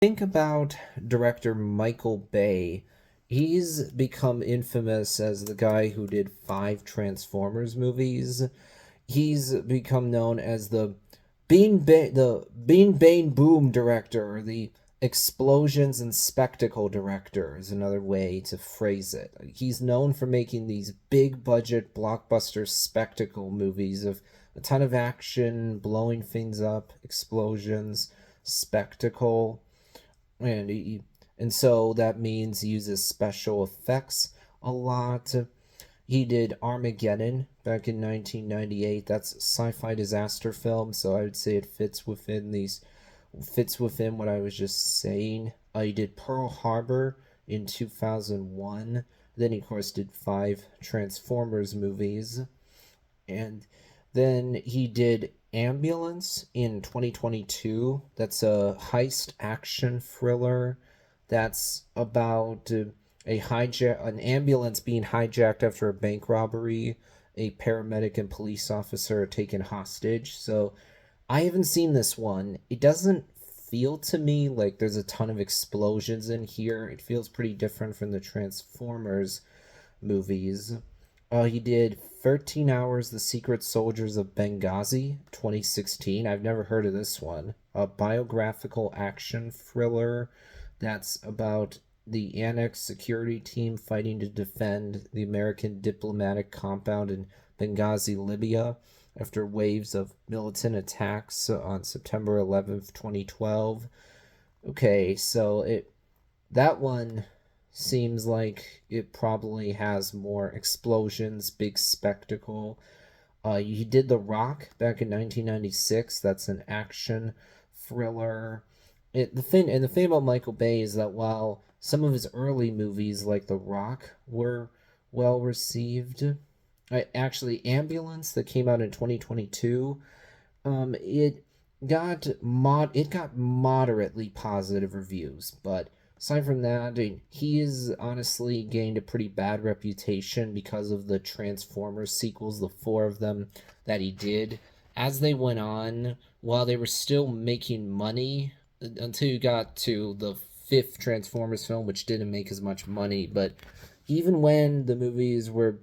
Think about director Michael Bay. He's become infamous as the guy who did five Transformers movies. He's become known as the Bean Bane Boom director, the explosions and spectacle director is another way to phrase it. He's known for making these big budget blockbuster spectacle movies of a ton of action, blowing things up, explosions, spectacle, and so that means he uses special effects a lot. He did Armageddon back in 1998. That's a sci-fi disaster film, so I would say it fits within what I was just saying. He did Pearl Harbor in 2001. Then he of course did five Transformers movies, and then he did Ambulance in 2022. That's a heist action thriller that's about an ambulance being hijacked after a bank robbery, a paramedic and police officer are taken hostage. So I haven't seen this one. It doesn't feel to me like there's a ton of explosions in here. It feels pretty different from the Transformers movies. He did 13 Hours, The Secret Soldiers of Benghazi, 2016. I've never heard of this one. A biographical action thriller that's about the Annex security team fighting to defend the American diplomatic compound in Benghazi, Libya, after waves of militant attacks on September 11th, 2012. Okay, so it that one seems like it probably has more explosions, big spectacle. He did The Rock back in 1996. That's an action thriller. The thing about Michael Bay is that while some of his early movies, like The Rock, were well received, actually Ambulance that came out in 2022, it got moderately positive reviews, but aside from that, I mean, he has honestly gained a pretty bad reputation because of the Transformers sequels, the four of them that he did. As they went on, while they were still making money, until you got to the fifth Transformers film, which didn't make as much money, but even when the movies were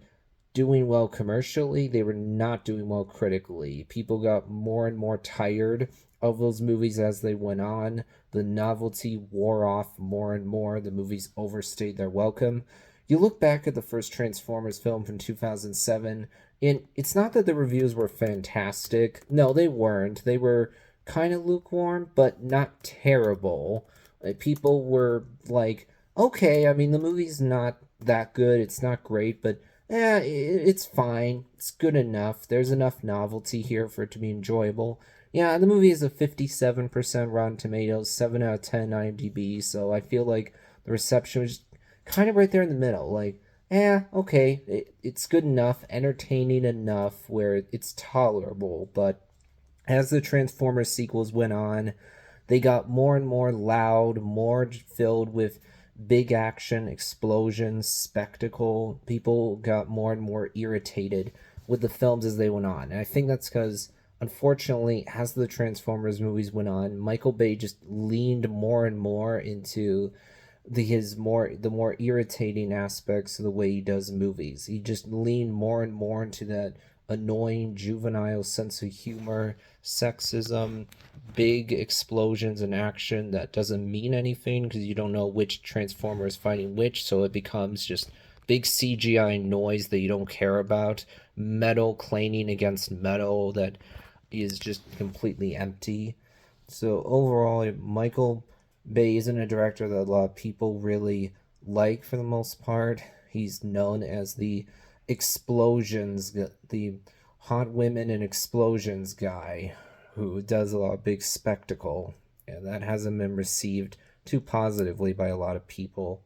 doing well commercially, they were not doing well critically. People got more and more tired of those movies as they went on. The novelty wore off more and more. The movies overstayed their welcome. You look back at the first Transformers film from 2007, and it's not that the reviews were fantastic. No, they weren't. They were kind of lukewarm, but not terrible. People were like, okay, I mean, the movie's not that good. It's not great, but it's fine. It's good enough. There's enough novelty here for it to be enjoyable. Yeah, the movie is a 57% Rotten Tomatoes, 7 out of 10 IMDb, so I feel like the reception was kind of right there in the middle. Like, okay, it's good enough, entertaining enough where it's tolerable, but as the Transformers sequels went on, they got more and more loud, more filled with big action, explosions, spectacle. People got more and more irritated with the films as they went on. And I think that's because, unfortunately, as the Transformers movies went on, Michael Bay just leaned more and more into the more irritating aspects of the way he does movies. He just leaned more and more into that annoying juvenile sense of humor, sexism, big explosions and action that doesn't mean anything because you don't know which Transformer is fighting which, so it becomes just big CGI noise that you don't care about, metal clanging against metal that is just completely empty. So overall, Michael Bay isn't a director that a lot of people really like for the most part. He's known as the explosions, the hot women and explosions guy who does a lot of big spectacle, and that hasn't been received too positively by a lot of people.